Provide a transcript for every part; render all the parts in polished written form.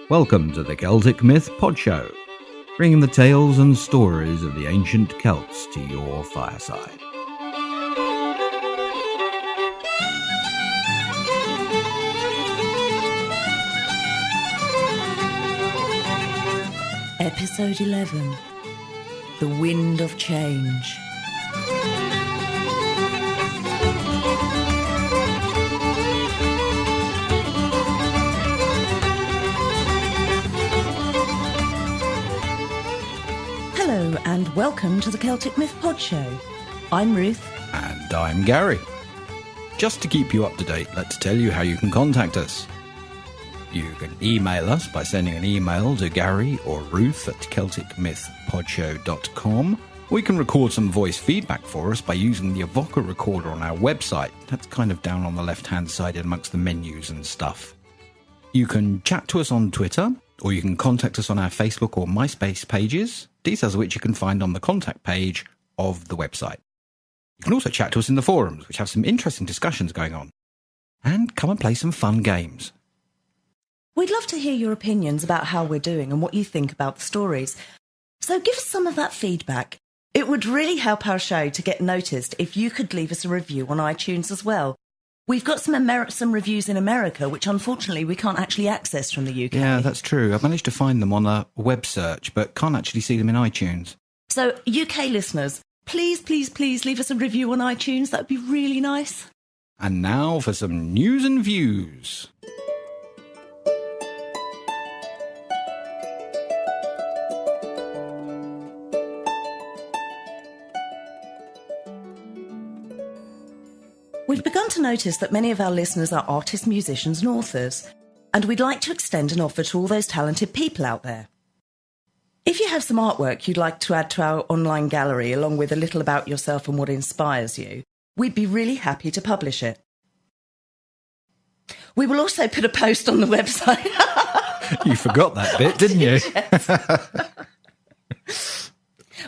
Welcome to the Celtic Myth Pod Show, bringing the tales and stories of the ancient Celts to your fireside. Episode 11, The Wind of Change. Hello and welcome to the Celtic Myth Pod Show. I'm Ruth. And I'm Gary. Just to keep you up to date, let's tell you how you can contact us. You can email us by sending an email to Gary or Ruth at CelticMythPodshow.com, or you can record some voice feedback for us by using the Evoca recorder on our website. That's kind of down on the left-hand side amongst the menus and stuff. You can chat to us on Twitter, or you can contact us on our Facebook or MySpace pages, details of which you can find on the contact page of the website. You can also chat to us in the forums, which have some interesting discussions going on. And come and play some fun games. We'd love to hear your opinions about how we're doing and what you think about the stories. So give us some of that feedback. It would really help our show to get noticed if you could leave us a review on iTunes as well. We've got some reviews in America, which unfortunately we can't actually access from the UK. Yeah, that's true. I've managed to find them on a web search, but can't actually see them in iTunes. So UK listeners, please leave us a review on iTunes. That would be really nice. And now for some news and views. We've begun to notice that many of our listeners are artists, musicians and authors, and we'd like to extend an offer to all those talented people out there. If you have some artwork you'd like to add to our online gallery along with a little about yourself and what inspires you, we'd be really happy to publish it. We will also put a post on the website. You forgot that bit, didn't you? Yes.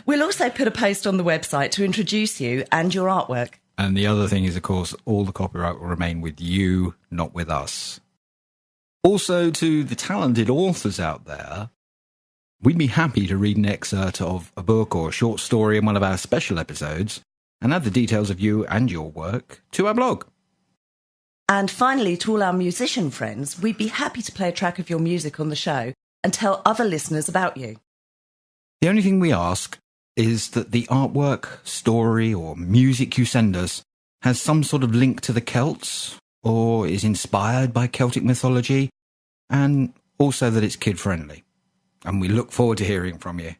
We'll also put a post on the website to introduce you and your artwork. And the other thing is, of course, all the copyright will remain with you, not with us. Also, to the talented authors out there, we'd be happy to read an excerpt of a book or a short story in one of our special episodes and add the details of you and your work to our blog. And finally, to all our musician friends, we'd be happy to play a track of your music on the show and tell other listeners about you. The only thing we ask is that the artwork, story, or music you send us has some sort of link to the Celts, or is inspired by Celtic mythology, and also that it's kid-friendly. And we look forward to hearing from you.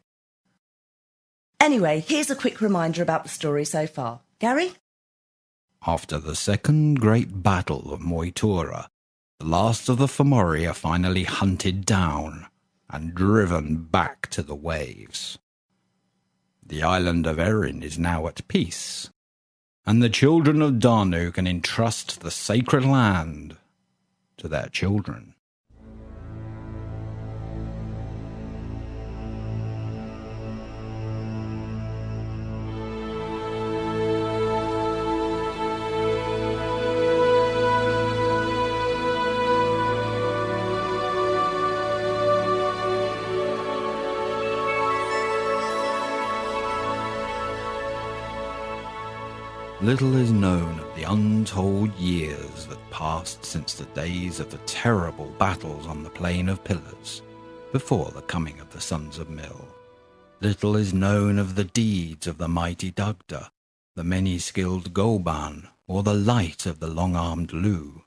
Anyway, here's a quick reminder about the story so far. Gary? After the second great battle of Moytura, the last of the Fomori are finally hunted down and driven back to the waves. The island of Erin is now at peace, and the children of Danu can entrust the sacred land to their children. Little is known of the untold years that passed since the days of the terrible battles on the Plain of Pillars, before the coming of the Sons of Mill. Little is known of the deeds of the mighty Dugda, the many-skilled Goban, or the light of the long-armed Lugh.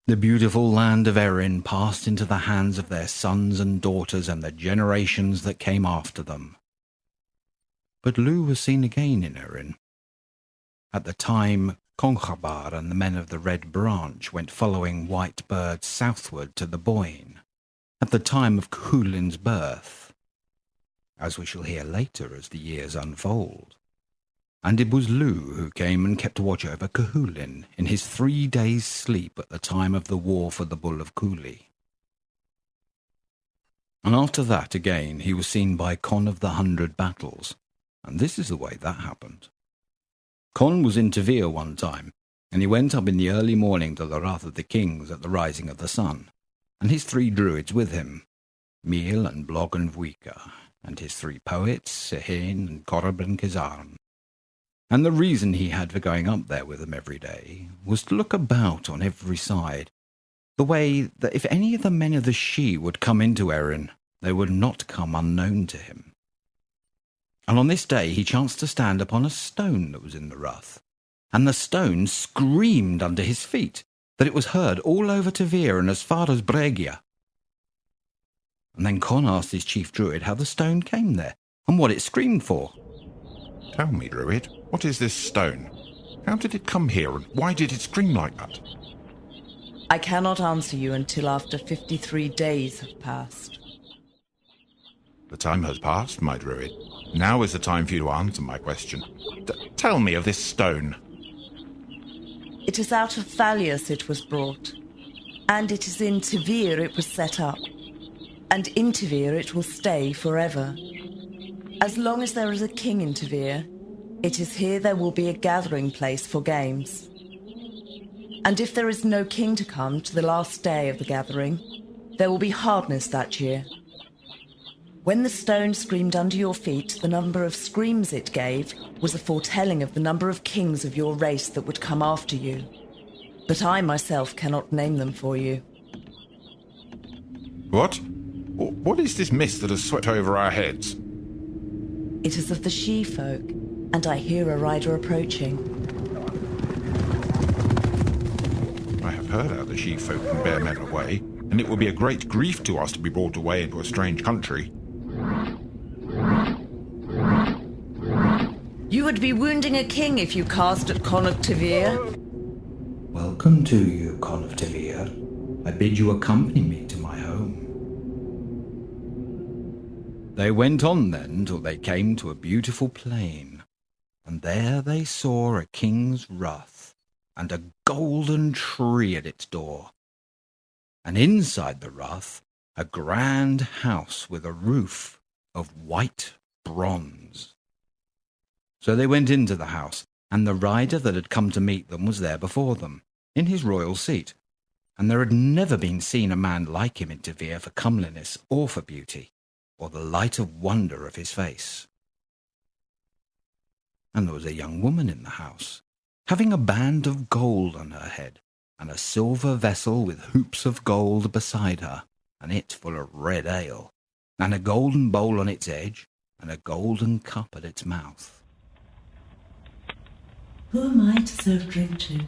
The beautiful land of Erin passed into the hands of their sons and daughters and the generations that came after them. But Lugh was seen again in Erin. At the time, Conchabar and the men of the Red Branch went following white birds southward to the Boyne, at the time of Cuchulin's birth, as we shall hear later as the years unfold. And it was Lugh who came and kept watch over Cuchulin in his 3 days' sleep at the time of the war for the Bull of Cooley. And after that again he was seen by Conn of the 100 Battles, and this is the way that happened. Conn was in Tavir one time, and he went up in the early morning to the wrath of the kings at the rising of the sun. and his 3 druids with him, Miel and Blog and Vuika, and his 3 poets, Sihin and Korab and Kizarn. And the reason he had for going up there with them every day was to look about on every side, the way that if any of the men of the Sidhe would come into Erin, they would not come unknown to him. And on this day he chanced to stand upon a stone that was in the Ruth, and the stone screamed under his feet, that it was heard all over Tavir and as far as Bregia. And then Conn asked his chief druid how the stone came there, and what it screamed for. Tell me, druid, what is this stone? How did it come here, and why did it scream like that? I cannot answer you until after 53 days have passed. The time has passed, my druid. Now is the time for you to answer my question. Tell me of this stone. It is out of Thalius it was brought, and it is in Tavir it was set up, and in Tavir it will stay forever. As long as there is a king in Tavir, it is here there will be a gathering place for games. And if there is no king to come to the last day of the gathering, there will be hardness that year. When the stone screamed under your feet, the number of screams it gave was a foretelling of the number of kings of your race that would come after you. But I myself cannot name them for you. What? What is this mist that has swept over our heads? It is of the Sidhe folk, and I hear a rider approaching. I have heard how the Sidhe folk can bear men away, and it will be a great grief to us to be brought away into a strange country. You would be wounding a king if you cast at Conn of Tavir. Welcome to you, Conn of Tavir. I bid you accompany me to my home. They went on then till they came to a beautiful plain, and there they saw a king's Ruth, and a golden tree at its door, and inside the Ruth a grand house with a roof of white bronze. So they went into the house, and the rider that had come to meet them was there before them, in his royal seat, and there had never been seen a man like him in Tavir for comeliness or for beauty, or the light of wonder of his face. And there was a young woman in the house, having a band of gold on her head, and a silver vessel with hoops of gold beside her, and it full of red ale, and a golden bowl on its edge, and a golden cup at its mouth. Who am I to serve drink to?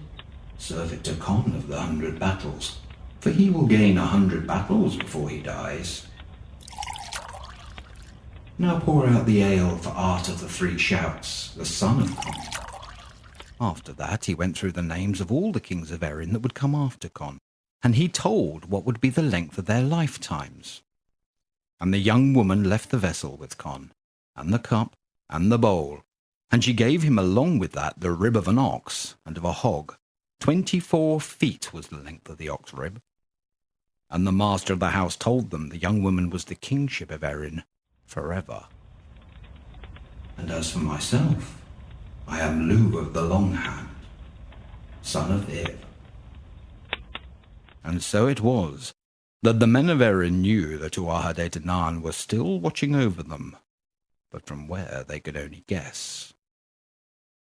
Serve it to Conn of the 100 battles, for he will gain 100 battles before he dies. Now pour out the ale for Art of the 3 Shouts, the son of Conn. After that he went through the names of all the kings of Erin that would come after Conn, and he told what would be the length of their lifetimes. And the young woman left the vessel with Conn, and the cup, and the bowl, and she gave him along with that the rib of an ox and of a hog. 24 feet was the length of the ox rib. And the master of the house told them the young woman was the kingship of Erin forever. And as for myself, I am Lugh of the Long Hand, son of Iv. And so it was that the men of Erin knew that Tuatha De Danann were still watching over them, but from where they could only guess.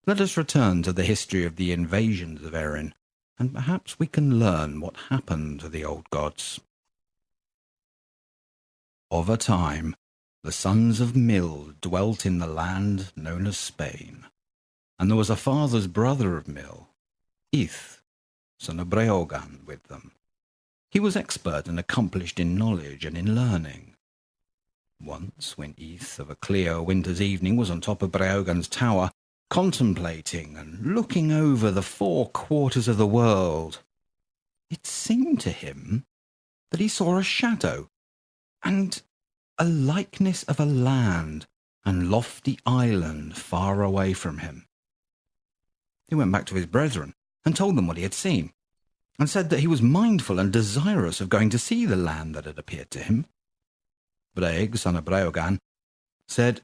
Let us return to the history of the invasions of Erin, and perhaps we can learn what happened to the old gods. Of a time, the sons of Mil dwelt in the land known as Spain, and there was a father's brother of Mil, Ith, son of Breogan, with them. He was expert and accomplished in knowledge and in learning. Once, when Ith of a clear winter's evening was on top of Breogan's tower, contemplating and looking over the 4 quarters of the world, it seemed to him that he saw a shadow and a likeness of a land and lofty island far away from him. He went back to his brethren and told them what he had seen, and said that he was mindful and desirous of going to see the land that had appeared to him. Breig, son of Breogan, said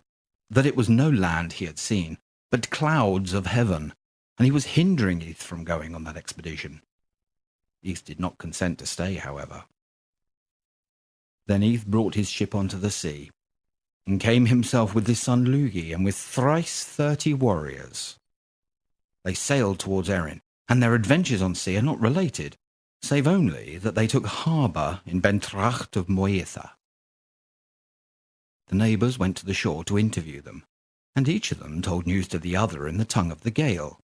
that it was no land he had seen, but clouds of heaven, and he was hindering Ith from going on that expedition. Ith did not consent to stay, however. Then Eith brought his ship onto the sea, and came himself with his son Lugh, and with thrice 30 warriors. They sailed towards Erin, and their adventures on sea are not related, save only that they took harbour in Bentracht of Moetha. The neighbours went to the shore to interview them, and each of them told news to the other in the tongue of the gale.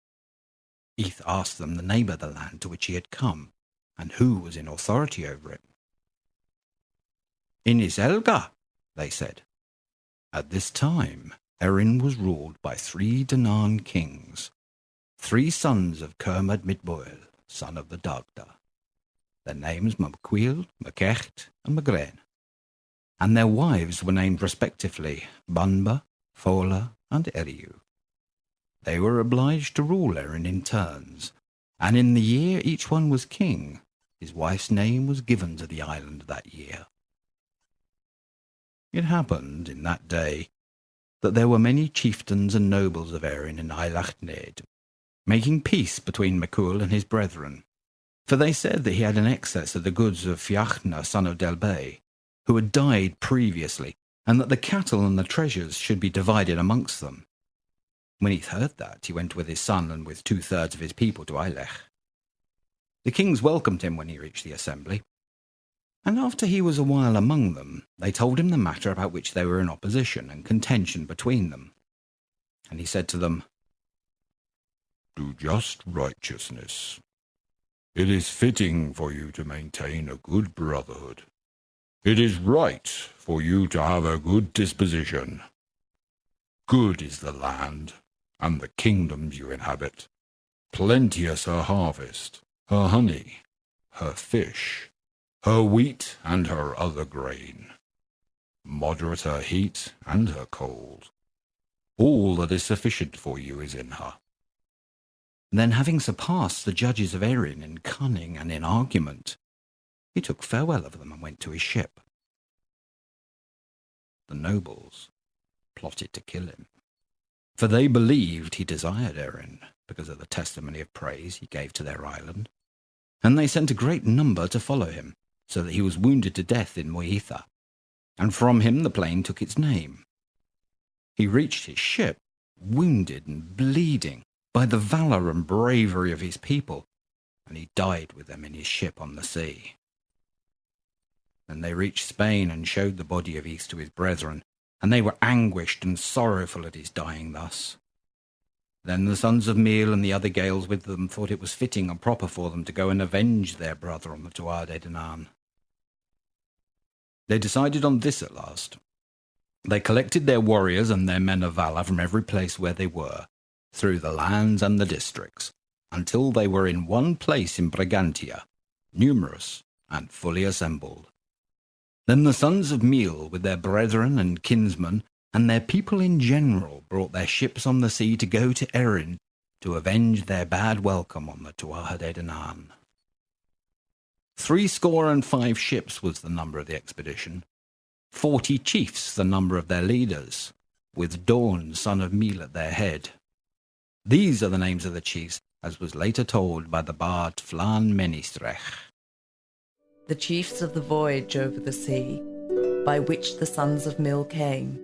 Eith asked them the name of the land to which he had come, and who was in authority over it. "In Iselga," they said. At this time, Erin was ruled by 3 Danaan kings, 3 sons of Kermad Midboil, son of the Dagda. Their names Mabquil, Makecht, and Magren, and their wives were named respectively Banba, Fola, and Eriu. They were obliged to rule Erin in turns, and in the year each one was king, his wife's name was given to the island that year. It happened in that day that there were many chieftains and nobles of Erin in Eilachned, making peace between Makul and his brethren, for they said that he had an excess of the goods of Fiachna, son of Delbey, who had died previously, and that the cattle and the treasures should be divided amongst them. When he heard that, he went with his son and with 2/3 of his people to Eilech. The kings welcomed him when he reached the assembly, and after he was a while among them, they told him the matter about which they were in opposition and contention between them. And he said to them, "Do just righteousness. It is fitting for you to maintain a good brotherhood. It is right for you to have a good disposition. Good is the land, and the kingdoms you inhabit. Plenteous her harvest, her honey, her fish, her wheat and her other grain. Moderate her heat and her cold. All that is sufficient for you is in her." Then, having surpassed the judges of Erin in cunning and in argument, he took farewell of them and went to his ship. The nobles plotted to kill him, for they believed he desired Erin because of the testimony of praise he gave to their island, and they sent a great number to follow him, so that he was wounded to death in Moetha, and from him the plain took its name. He reached his ship, wounded and bleeding, by the valour and bravery of his people, and he died with them in his ship on the sea. Then they reached Spain and showed the body of Eith to his brethren, and they were anguished and sorrowful at his dying thus. Then the sons of Meal and the other Gaels with them thought it was fitting and proper for them to go and avenge their brother on the Tuatha Dé Danann. They decided on this at last. They collected their warriors and their men of valour from every place where they were, through the lands and the districts, until they were in one place in Brigantia, numerous and fully assembled. Then the sons of Meal, with their brethren and kinsmen, and their people in general, brought their ships on the sea to go to Erin to avenge their bad welcome on the Tuatha Dé Danann. 65 ships was the number of the expedition, 40 chiefs the number of their leaders, with Dawn, son of Meal, at their head. These are the names of the chiefs, as was later told by the bard Flan Menistrech. The chiefs of the voyage over the sea, by which the sons of Mil came.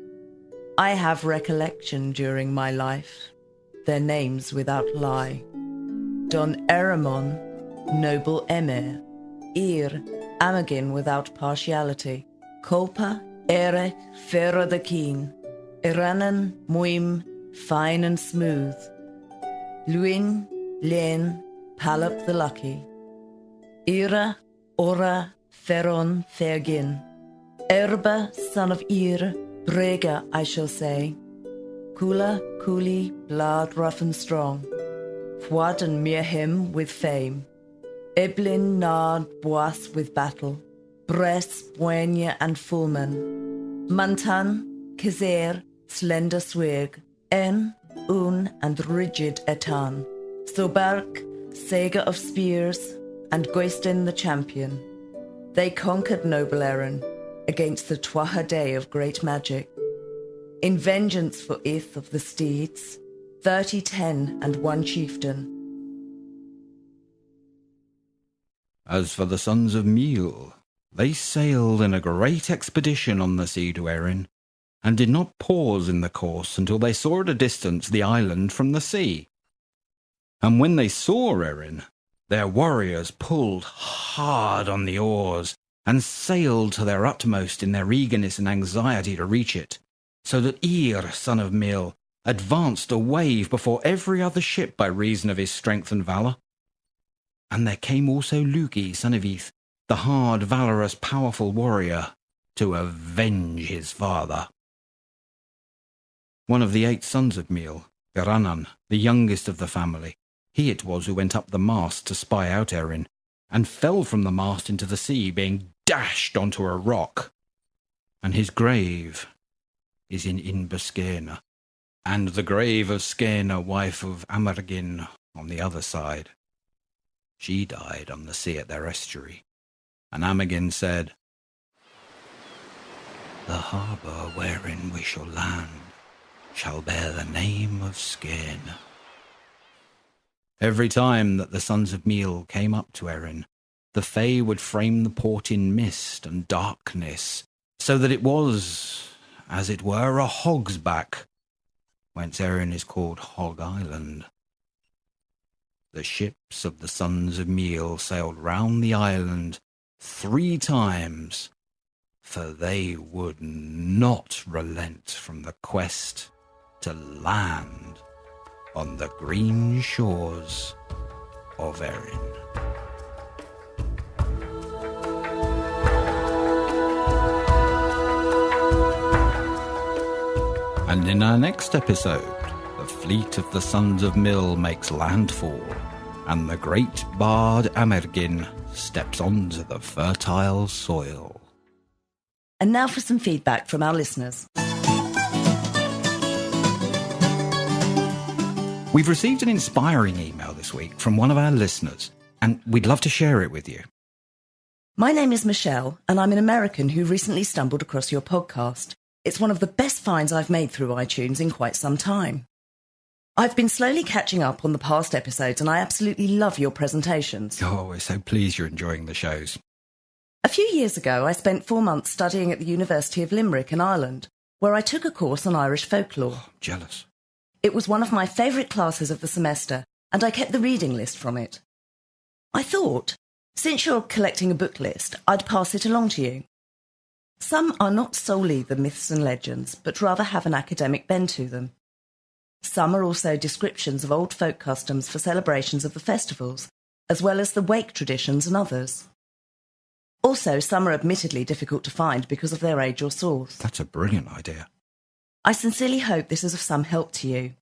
I have recollection during my life, their names without lie. Don Eramon, noble Emir, Amergin without partiality, Colpa, Erech, Fera the Keen, Iranan, Muim, fine and smooth, Luin, Len, Palop the Lucky, Ira, Ora, Feron, Fergin, Erba, son of Ir, Brega, I shall say, Kula, Kuli, blood rough and strong, Fwad and Mirhem with fame, Eblin, Nard, Boas with battle, Bres, Buenya and Fulman, Mantan, Kizer, slender swig, En, Un and rigid Etan, Sobark, saga of spears, and Goisten the champion. They conquered noble Erin against the Tuatha Dé of great magic. In vengeance for Ith of the steeds, 30 10 and 1 chieftain. As for the sons of Meal, they sailed in a great expedition on the sea to Erin, and did not pause in the course until they saw at a distance the island from the sea. And when they saw Erin, their warriors pulled hard on the oars, and sailed to their utmost in their eagerness and anxiety to reach it, so that Ir, son of Mil, advanced a wave before every other ship by reason of his strength and valour. And there came also Lugi, son of Eth, the hard, valorous, powerful warrior, to avenge his father. One of the 8 sons of Mil, Garanan, the youngest of the family, he it was who went up the mast to spy out Erin, and fell from the mast into the sea, being dashed onto a rock. And his grave is in Inbescena, and the grave of Skena, wife of Amergin, on the other side. She died on the sea at their estuary. And Amergin said, "The harbour wherein we shall land shall bear the name of Skena." Every time that the sons of Mil came up to Erin, the Fae would frame the port in mist and darkness, so that it was, as it were, a hog's back, whence Erin is called Hog Island. The ships of the sons of Mil sailed round the island 3 times, for they would not relent from the quest to land on the green shores of Erin. And in our next episode, the fleet of the sons of Mil makes landfall, and the great bard Amergin steps onto the fertile soil. And now for some feedback from our listeners. We've received an inspiring email this week from one of our listeners, and we'd love to share it with you. My name is Michelle, and I'm an American who recently stumbled across your podcast. It's one of the best finds I've made through iTunes in quite some time. I've been slowly catching up on the past episodes, and I absolutely love your presentations. Oh, we're so pleased you're enjoying the shows. A few years ago, I spent 4 months studying at the University of Limerick in Ireland, where I took a course on Irish folklore. Oh, jealous. It was one of my favourite classes of the semester, and I kept the reading list from it. I thought, since you're collecting a book list, I'd pass it along to you. Some are not solely the myths and legends, but rather have an academic bend to them. Some are also descriptions of old folk customs for celebrations of the festivals, as well as the wake traditions and others. Also, some are admittedly difficult to find because of their age or source. That's a brilliant idea. I sincerely hope this is of some help to you.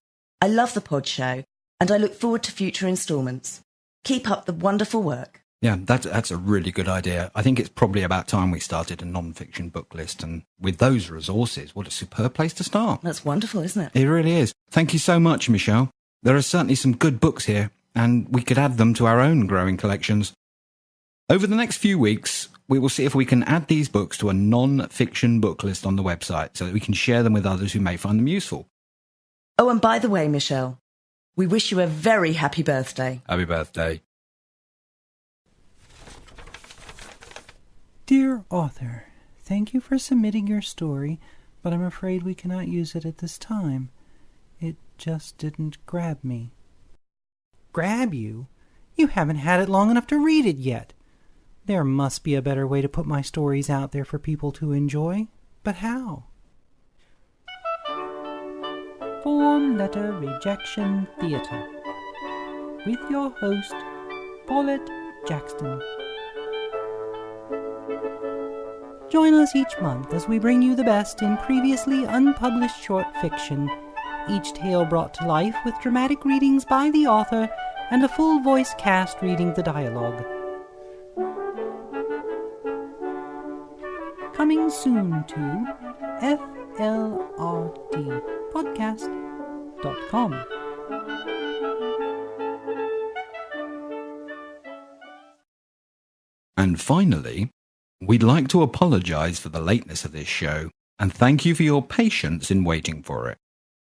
I love the pod show, and I look forward to future instalments. Keep up the wonderful work. Yeah, that's a really good idea. I think it's probably about time we started a non-fiction book list, and with those resources, what a superb place to start. That's wonderful, isn't it? It really is. Thank you so much, Michelle. There are certainly some good books here, and we could add them to our own growing collections. Over the next few weeks, we will see if we can add these books to a non-fiction book list on the website so that we can share them with others who may find them useful. Oh, and by the way, Michelle, we wish you a very happy birthday. Happy birthday. Dear author, thank you for submitting your story, but I'm afraid we cannot use it at this time. It just didn't grab me. Grab you? You haven't had it long enough to read it yet. There must be a better way to put my stories out there for people to enjoy. But how? Form Letter Rejection Theatre with your host, Paulette Jackson. Join us each month as we bring you the best in previously unpublished short fiction, each tale brought to life with dramatic readings by the author and a full voice cast reading the dialogue. Coming soon to flrdpodcast.com. And finally, we'd like to apologise for the lateness of this show and thank you for your patience in waiting for it.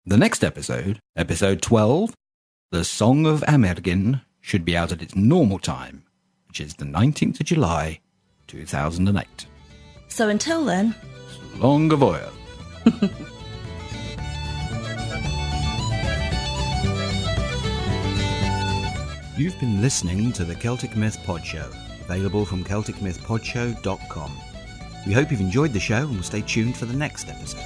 The next episode, episode 12, The Song of Amergin, should be out at its normal time, which is the 19th of July 2008. So until then, Long Avoya. You've been listening to the Celtic Myth Pod Show, available from CelticMythPodShow.com. We hope you've enjoyed the show and will stay tuned for the next episode.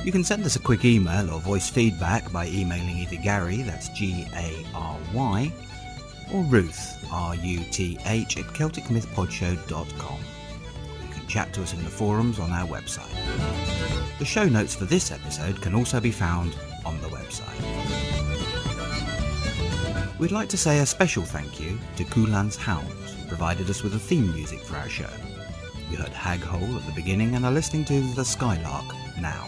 You can send us a quick email or voice feedback by emailing either Gary, that's Gary, or Ruth, Ruth, at CelticMythPodShow.com. You can chat to us in the forums on our website. The show notes for this episode can also be found on the website. We'd like to say a special thank you to Kulan's Hounds, who provided us with the theme music for our show. You heard Hag Hole at the beginning and are listening to The Skylark now.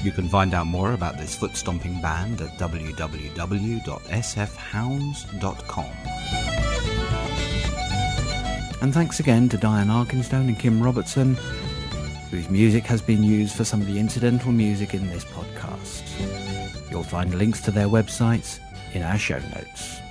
You can find out more about this foot-stomping band at www.sfhounds.com. And thanks again to Diane Arkinstone and Kim Robertson, whose music has been used for some of the incidental music in this podcast. You'll find links to their websites in our show notes.